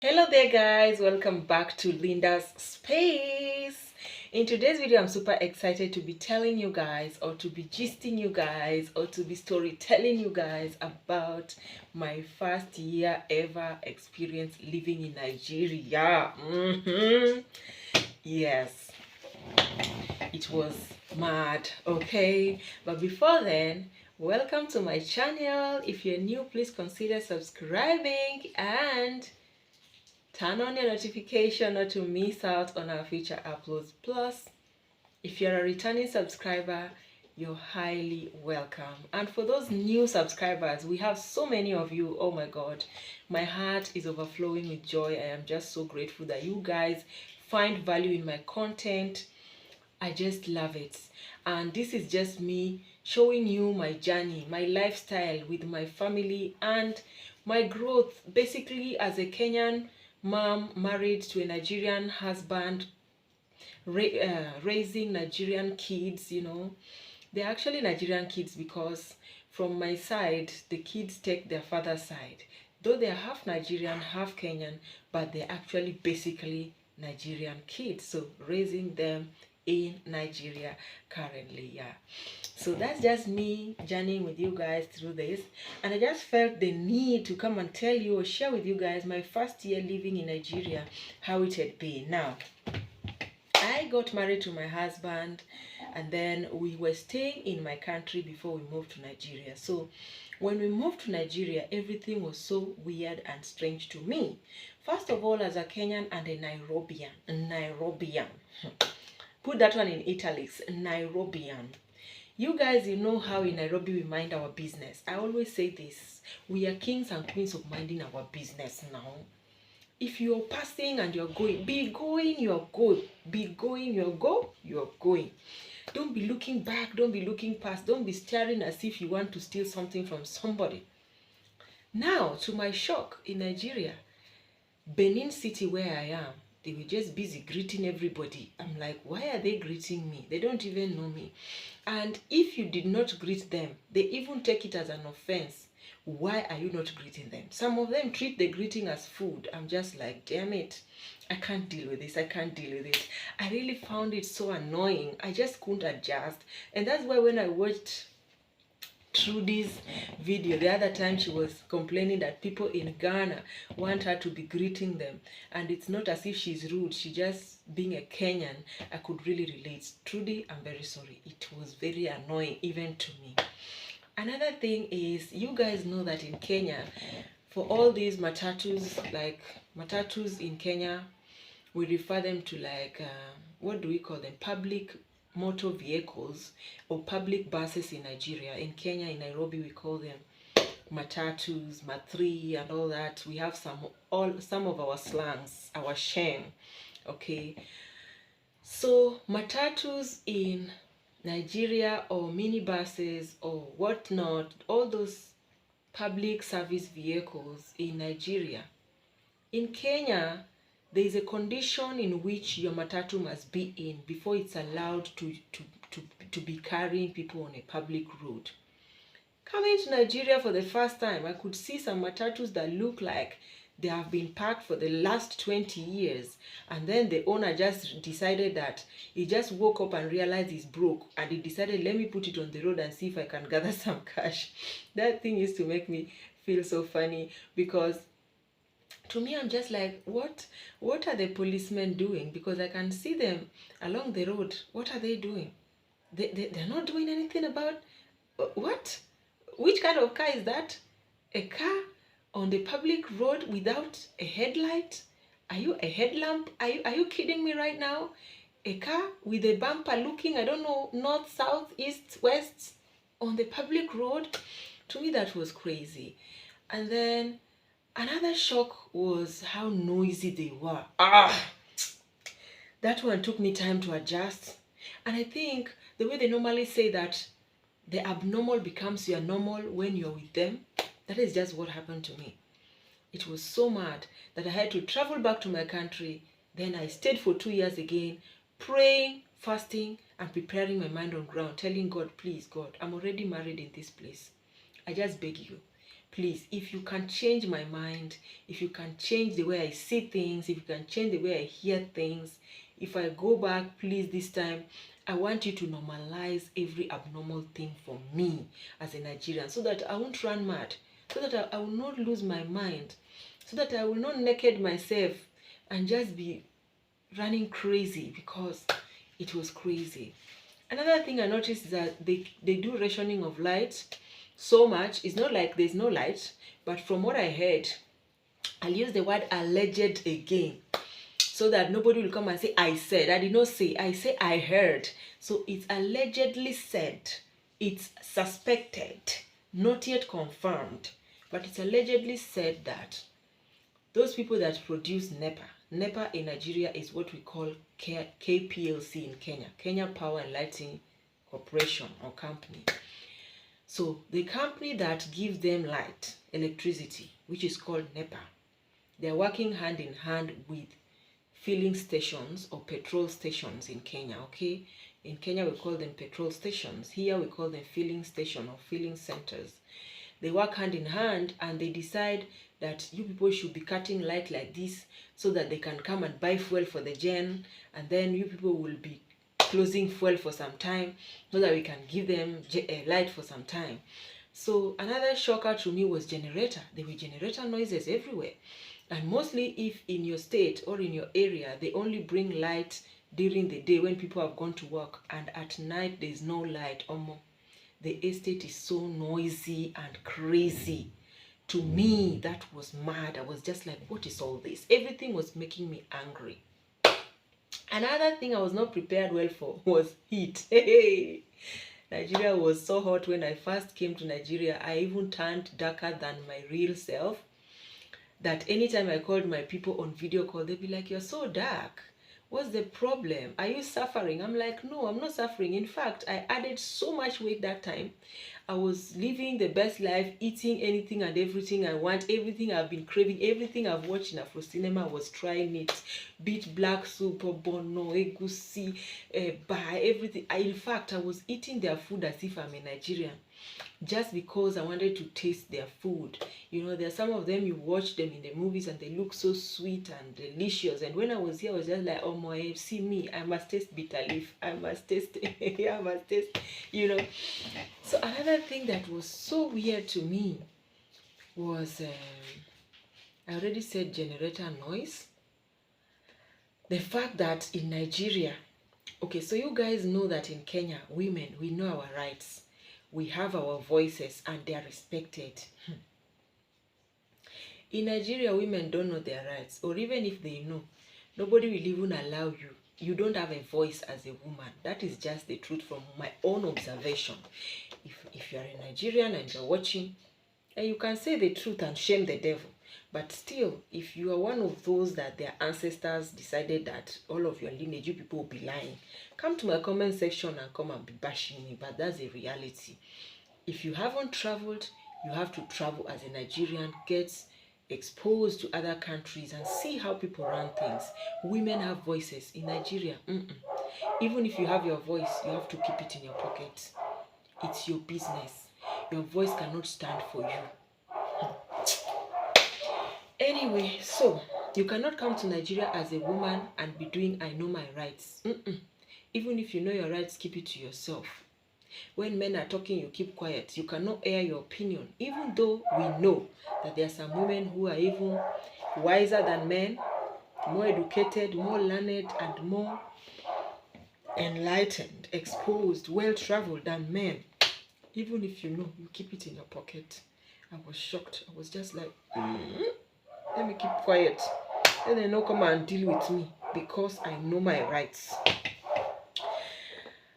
Hello there guys, welcome back to Linda's Space. In today's video I'm super excited to be telling you guys, or to be gisting you guys, or to be storytelling you guys about my first year ever experience living in Nigeria. Yes, it was mad, okay? But before then, welcome to my channel. If you're new, please consider subscribing and turn on your notification not to miss out on our future uploads. Plus, if you're a returning subscriber, you're highly welcome. And for those new subscribers, we have so many of you. Oh my God, my heart is overflowing with joy. I am just so grateful that you guys find value in my content. I just love it. And this is just me showing you my journey, my lifestyle with my family, and my growth basically as a Kenyan mom married to a Nigerian husband, raising Nigerian kids. They're actually Nigerian kids because from my side, the kids take their father's side. Though they're half Nigerian, half Kenyan, but they're actually basically Nigerian kids. So raising them in Nigeria currently, yeah. So that's just me journeying with you guys through this, and I just felt the need to come and tell you or share with you guys my first year living in Nigeria, how it had been. Now, I got married to my husband, and then we were staying in my country before we moved to Nigeria. So when we moved to Nigeria, everything was so weird and strange to me. First of all, as a Kenyan and a Nairobian. Put that one in italics, Nairobian. You guys, you know how in Nairobi we mind our business. I always say this. We are kings and queens of minding our business now. If you're passing and you're going, be going, you're going. Be going, you're going. Don't be looking back. Don't be looking past. Don't be staring as if you want to steal something from somebody. Now, to my shock, in Nigeria, Benin City where I am, they were just busy greeting everybody. I'm like, why are they greeting me? They don't even know me. And if you did not greet them, they even take it as an offense. Why are you not greeting them? Some of them treat the greeting as food. I'm just like, damn it. I can't deal with this. I can't deal with it. I really found it so annoying. I just couldn't adjust. And that's why when I watched Trudy's video the other time, she was complaining that people in Ghana want her to be greeting them, and it's not as if she's rude, she just being a Kenyan. I could really relate. Trudy, I'm very sorry, it was very annoying even to me. Another thing is, you guys know that in Kenya, for all these matatus, like matatus in Kenya, we refer them to like what do we call them, public motor vehicles or public buses in Nigeria. In Kenya, in Nairobi, we call them matatus, matri, and all that. We have some of our slangs, our shame. Okay, so matatus in Nigeria, or minibuses or whatnot, all those public service vehicles in Nigeria. In Kenya, there is a condition in which your matatu must be in before it's allowed to be carrying people on a public road. Coming to Nigeria for the first time, I could see some matatus that look like they have been parked for the last 20 years. And then the owner just decided that he just woke up and realized he's broke. And he decided, let me put it on the road and see if I can gather some cash. That thing used to make me feel so funny, because to me, I'm just like, what are the policemen doing? Because I can see them along the road. What are they doing? They're not doing anything about what? Which kind of car is that? A car on the public road without a headlight? Are you a headlamp? Are you kidding me right now? A car with a bumper looking, I don't know, north, south, east, west on the public road? To me, that was crazy. And then another shock was how noisy they were. That one took me time to adjust. And I think the way they normally say that the abnormal becomes your normal when you're with them, that is just what happened to me. It was so mad that I had to travel back to my country. Then I stayed for 2 years again, praying, fasting, and preparing my mind on ground, telling God, please, God, I'm already married in this place. I just beg you, please, if you can change my mind, if you can change the way I see things, if you can change the way I hear things, if I go back, please, this time, I want you to normalize every abnormal thing for me as a Nigerian, so that I won't run mad, so that I will not lose my mind, so that I will not naked myself and just be running crazy, because it was crazy. Another thing I noticed is that they do rationing of light so much. It's not like there's no light, but from what I heard, I'll use the word alleged again, so that nobody will come and say, I said. I did not say. I say I heard. So it's allegedly said. It's suspected. Not yet confirmed. But it's allegedly said that those people that produce NEPA in Nigeria is what we call KPLC in Kenya, Kenya Power and Lighting Corporation or Company. So the company that gives them light, electricity, which is called NEPA, they're working hand in hand with filling stations or petrol stations in Kenya, okay? In Kenya, we call them petrol stations. Here, we call them filling station or filling centers. They work hand in hand, and they decide that you people should be cutting light like this so that they can come and buy fuel for the gen, and then you people will be closing fuel for some time so that we can give them light for some time. So another shocker to me was generator. There were generator noises everywhere. And mostly if in your state or in your area, they only bring light during the day when people have gone to work, and at night there's no light. The estate is so noisy and crazy. To me, that was mad. I was just like, what is all this? Everything was making me angry. Another thing I was not prepared well for was heat. Hey, Nigeria was so hot when I first came to Nigeria. I even turned darker than my real self. That anytime I called my people on video call, they'd be like, you're so dark. What's the problem? Are you suffering? I'm like, no, I'm not suffering. In fact, I added so much weight that time. I was living the best life, eating anything and everything I want, everything I've been craving, everything I've watched in Afro cinema, I was trying it. Beat black soup, bono, egusi, everything. In fact, I was eating their food as if I'm a Nigerian, just because I wanted to taste their food. You know, there are some of them, you watch them in the movies and they look so sweet and delicious. And when I was here, I was just like, oh my, see me, I must taste bitter leaf. I must taste, I must taste, you know. So another thing that was so weird to me was, I already said generator noise. The fact that in Nigeria, okay, so you guys know that in Kenya, women, we know our rights. We have our voices and they are respected. In Nigeria, women don't know their rights, or even if they know, nobody will even allow you. You don't have a voice as a woman. That is just the truth from my own observation. If you are a Nigerian and you're watching, and you can say the truth and shame the devil. But still, if you are one of those that their ancestors decided that all of your lineage, you people will be lying, come to my comment section and come and be bashing me. But that's a reality. If you haven't traveled, you have to travel as a Nigerian, get exposed to other countries and see how people run things. Women have voices in Nigeria. Even if you have your voice, you have to keep it in your pocket. It's your business. Your voice cannot stand for you. Anyway, so you cannot come to Nigeria as a woman and be doing I know my rights. Even if you know your rights, keep it to yourself. When men are talking, you keep quiet. You cannot air your opinion, even though we know that there are some women who are even wiser than men, more educated, more learned, and more enlightened, exposed, well-traveled than men. Even if you know, you keep it in your pocket. I was shocked. I was just like, let me keep quiet. Then they no come and deal with me because I know my rights.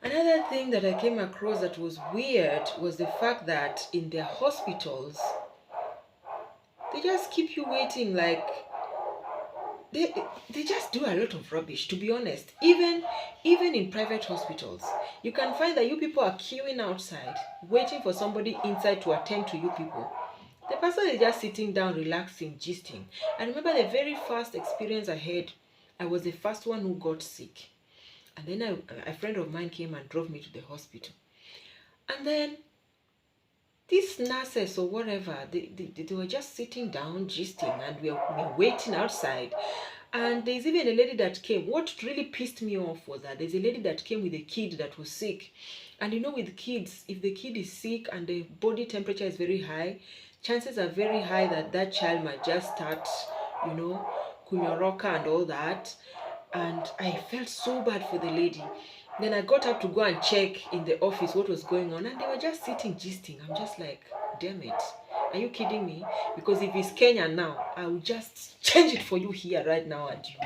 Another thing that I came across that was weird was the fact that in their hospitals, they just keep you waiting. Like, they just do a lot of rubbish, to be honest. Even in private hospitals, you can find that you people are queuing outside, waiting for somebody inside to attend to you people. The person is just sitting down, relaxing, gisting. I remember the very first experience I had, I was the first one who got sick. And then a friend of mine came and drove me to the hospital. And then these nurses or whatever, they were just sitting down, gisting, and we were waiting outside. And there's even a lady that came. What really pissed me off was that there's a lady that came with a kid that was sick. And you know, with kids, if the kid is sick and the body temperature is very high, chances are very high that that child might just start, you know, kunyoroka and all that. And I felt so bad for the lady. Then I got up to go and check in the office what was going on, and they were just sitting gisting. I'm just like, damn it. Are you kidding me? Because if it's Kenya now, I will just change it for you here right now and you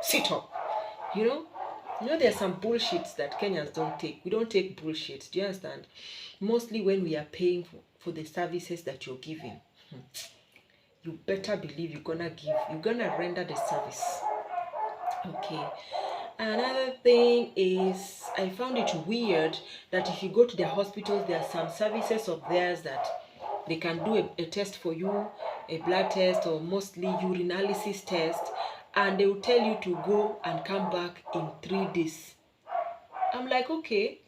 sit up. You know, there's some bullshits that Kenyans don't take. We don't take bullshit. Do you understand? Mostly when we are paying for the services that you're giving. You better believe you're gonna render the service. Okay. Another thing is, I found it weird that if you go to the hospitals, there are some services of theirs that they can do a test for you, a blood test or mostly urinalysis test, and they will tell you to go and come back in 3 days. I'm like, okay.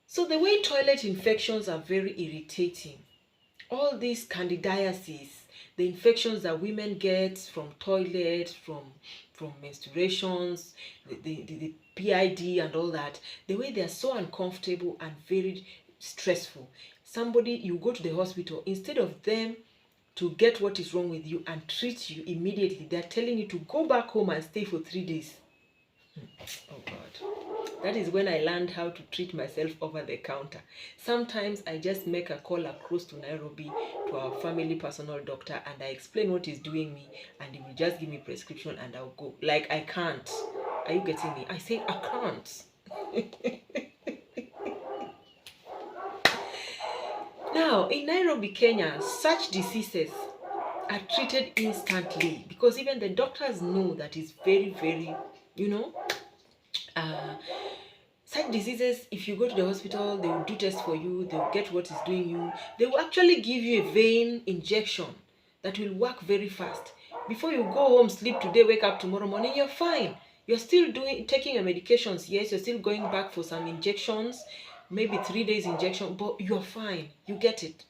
So the way toilet infections are very irritating. All these candidiasis, the infections that women get from toilets, from menstruations, the PID and all that, the way they are so uncomfortable and very stressful. You go to the hospital, instead of them to get what is wrong with you and treat you immediately, they're telling you to go back home and stay for 3 days. Oh God. That is when I learned how to treat myself over the counter. Sometimes I just make a call across to Nairobi to our family personal doctor and I explain what is doing me and he will just give me prescription and I'll go. Like, I can't. Are you getting me? I say I can't. Now, in Nairobi, Kenya, such diseases are treated instantly because even the doctors know that it's very, very, such diseases, if you go to the hospital, they will do tests for you, they will get what is doing you. They will actually give you a vein injection that will work very fast. Before you go home, sleep today, wake up tomorrow morning, you're fine. You're still taking your medications, yes, you're still going back for some injections, maybe 3 days injection, but you're fine, you get it.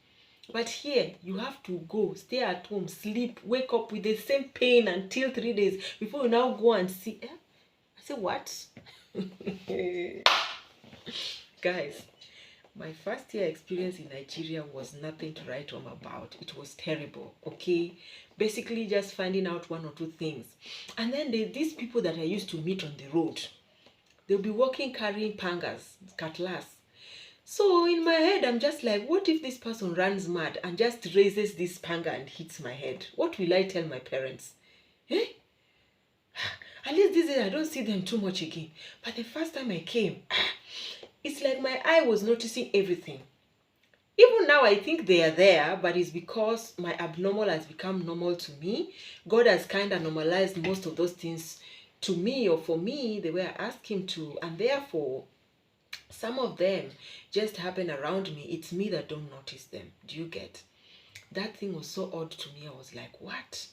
But here, you have to go, stay at home, sleep, wake up with the same pain until 3 days before you now go and see. I say, what? Guys, my first year experience in Nigeria was nothing to write home about. It was terrible, okay? Basically just finding out 1 or 2 things. And then these people that I used to meet on the road, they'll be walking carrying pangas, cutlass. So in my head, I'm just like, what if this person runs mad and just raises this panga and hits my head? What will I tell my parents? At least these days I don't see them too much again. But the first time I came, it's like my eye was noticing everything. Even now I think they are there, but it's because my abnormal has become normal to me. God has kind of normalized most of those things to me or for me the way I ask him to. And therefore, some of them just happen around me. It's me that don't notice them. Do you get? That thing was so odd to me. I was like, what?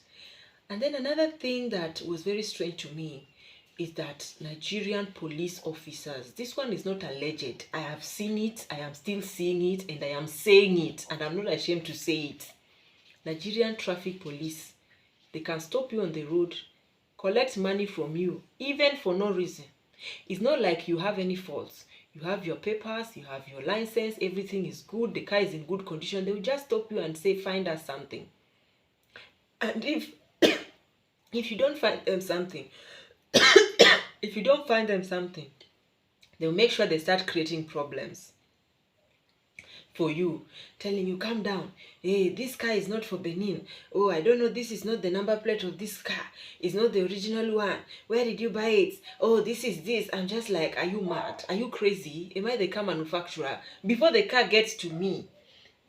And then another thing that was very strange to me is that Nigerian police officers, this one is not alleged. I have seen it, I am still seeing it, and I am saying it, and I'm not ashamed to say it. Nigerian traffic police, they can stop you on the road, collect money from you, even for no reason. It's not like you have any faults. You have your papers, you have your license, everything is good, the car is in good condition. They will just stop you and say, find us something. And if you don't find them something, they'll make sure they start creating problems for you, telling you, calm down. Hey, this car is not for Benin. Oh, I don't know, this is not the number plate of this car. It's not the original one. Where did you buy it? Oh, this is this. I'm just like, are you mad? Are you crazy? Am I the car manufacturer? Before the car gets to me,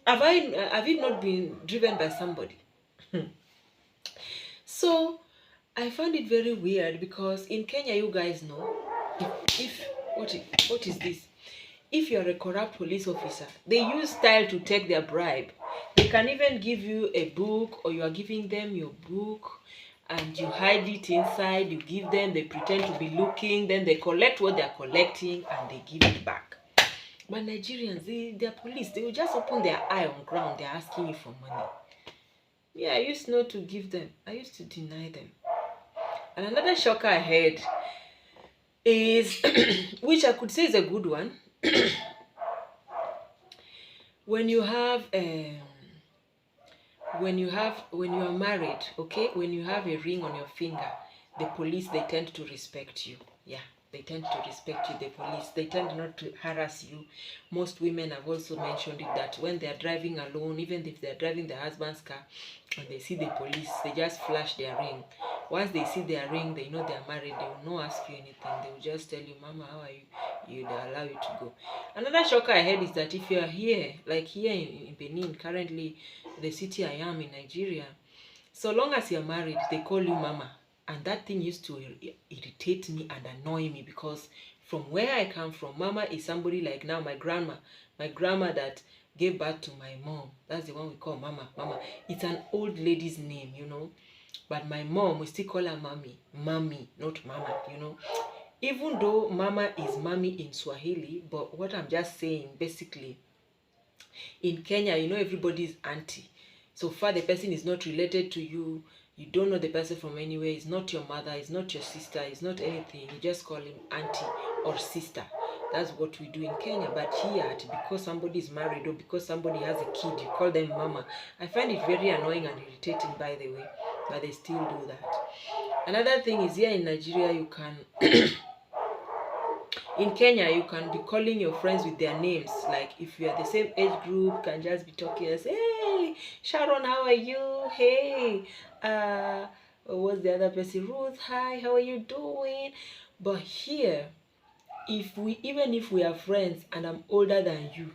have it not been driven by somebody? So I found it very weird because in Kenya, you guys know, what is this? If you're a corrupt police officer, they use style to take their bribe. They can even give you a book, or you are giving them your book and you hide it inside, you give them, they pretend to be looking, then they collect what they're collecting and they give it back. But Nigerians, they're police. They will just open their eye on ground. They're asking you for money. Yeah, I used not to give them. I used to deny them. And another shocker I had is, which I could say is a good one, when you have when you are married, okay, when you have a ring on your finger, the police, they tend to respect you. Yeah, they tend to respect you. The police, they tend not to harass you. Most women have also mentioned it, that when they are driving alone, even if they are driving their husband's car and they see the police, they just flash their ring. Once they see their ring, they know they are married. They will not ask you anything. They will just tell you, Mama, how are you? They allow you to go. Another shocker I had is that if you are here, like here in Benin, currently the city I am in Nigeria, so long as you're married, they call you Mama. And that thing used to irritate me and annoy me, because from where I come from, Mama is somebody like now my grandma that gave birth to my mom. That's the one we call Mama. Mama. It's an old lady's name, you know. But my mom, we still call her Mommy. Mommy, not Mama, you know. Even though Mama is Mommy in Swahili, but what I'm just saying, basically, in Kenya, you know, everybody is auntie. So far the person is not related to you. You don't know the person from anywhere. It's not your mother. It's not your sister. It's not anything. You just call him auntie or sister. That's what we do in Kenya. But here, because somebody is married or because somebody has a kid, you call them Mama. I find it very annoying and irritating, by the way. But they still do that. Another thing is, here in Nigeria, you can... in Kenya, you can be calling your friends with their names. Like, if you are the same age group, can just be talking and say, hey, Sharon, how are you? Hey, what's the other person? Ruth, hi, how are you doing? But here, even if we are friends and I'm older than you,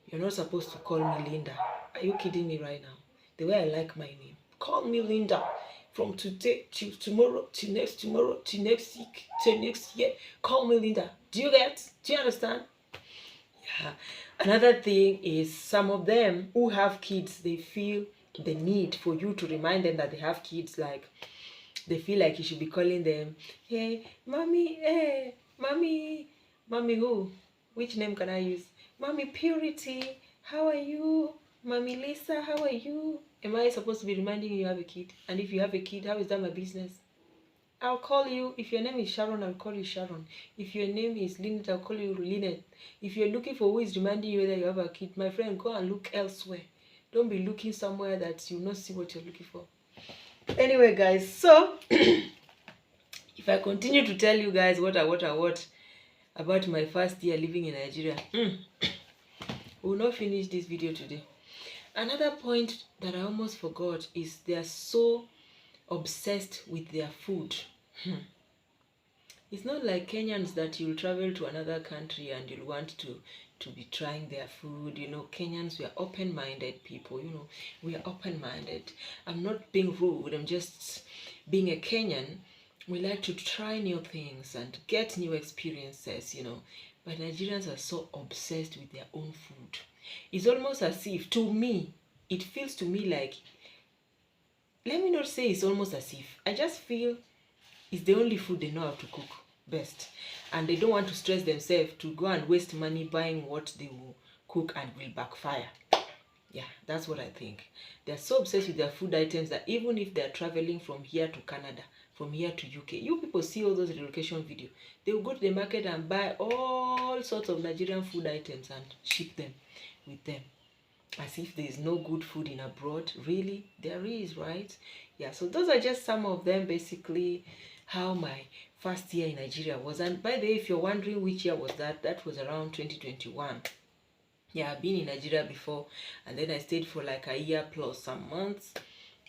you're not supposed to call me Linda. Are you kidding me right now? The way I like my name. Call me Linda. From today to tomorrow to next week to next year. Call me Linda. Do you understand? Yeah. Another thing is, some of them who have kids, they feel the need for you to remind them that they have kids. Like, they feel like you should be calling them, hey, mommy who? Which name can I use? Mommy Purity, how are you? Mommy Lisa, how are you? Am I supposed to be reminding you have a kid? And if you have a kid, how is that my business? I'll call you. If your name is Sharon, I'll call you Sharon. If your name is Lynette, I'll call you Lynette. If you're looking for who is reminding you that you have a kid, my friend, go and look elsewhere. Don't be looking somewhere that you'll not see what you're looking for. Anyway, guys, so if I continue to tell you guys what about my first year living in Nigeria, we will not finish this video today. Another point that I almost forgot is they are so obsessed with their food. It's not like Kenyans that you'll travel to another country and you'll want to be trying their food. You know, Kenyans, we are open-minded people. You know, we are open-minded. I'm not being rude. I'm just being a Kenyan. We like to try new things and get new experiences, you know. But Nigerians are so obsessed with their own food. It's almost as if, to me, it feels to me like, let me not say it's almost as if, I just feel it's the only food they know how to cook best. And they don't want to stress themselves to go and waste money buying what they will cook and will backfire. Yeah, that's what I think. They're so obsessed with their food items that even if they're traveling from here to Canada, from here to UK, you people see all those relocation videos. They will go to the market and buy all sorts of Nigerian food items and ship them with them. As if there is no good food in abroad. Really? There is, right? Yeah, so those are just some of them, basically, how my first year in Nigeria was. And by the way, if you're wondering which year was that, that was around 2021. Yeah, I've been in Nigeria before, and then I stayed for like a year plus some months.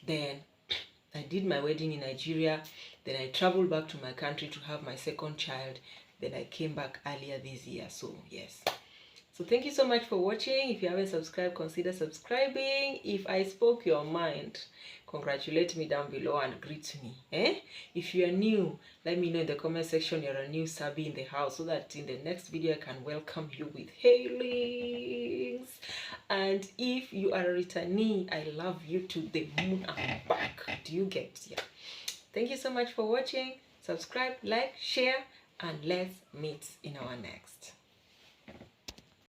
Then I did my wedding in Nigeria. Then I traveled back to my country to have my second child. Then I came back earlier this year. So yes. So thank you so much for watching. If you haven't subscribed, consider subscribing. If I spoke your mind, congratulate me down below and greet me. If you are new, let me know in the comment section you're a new Sabi in the house, so that in the next video I can welcome you with hailings. And if you are a returnee, I love you to the moon and back. Do you get? Yeah. Thank you so much for watching. Subscribe, like, share, and let's meet in our next.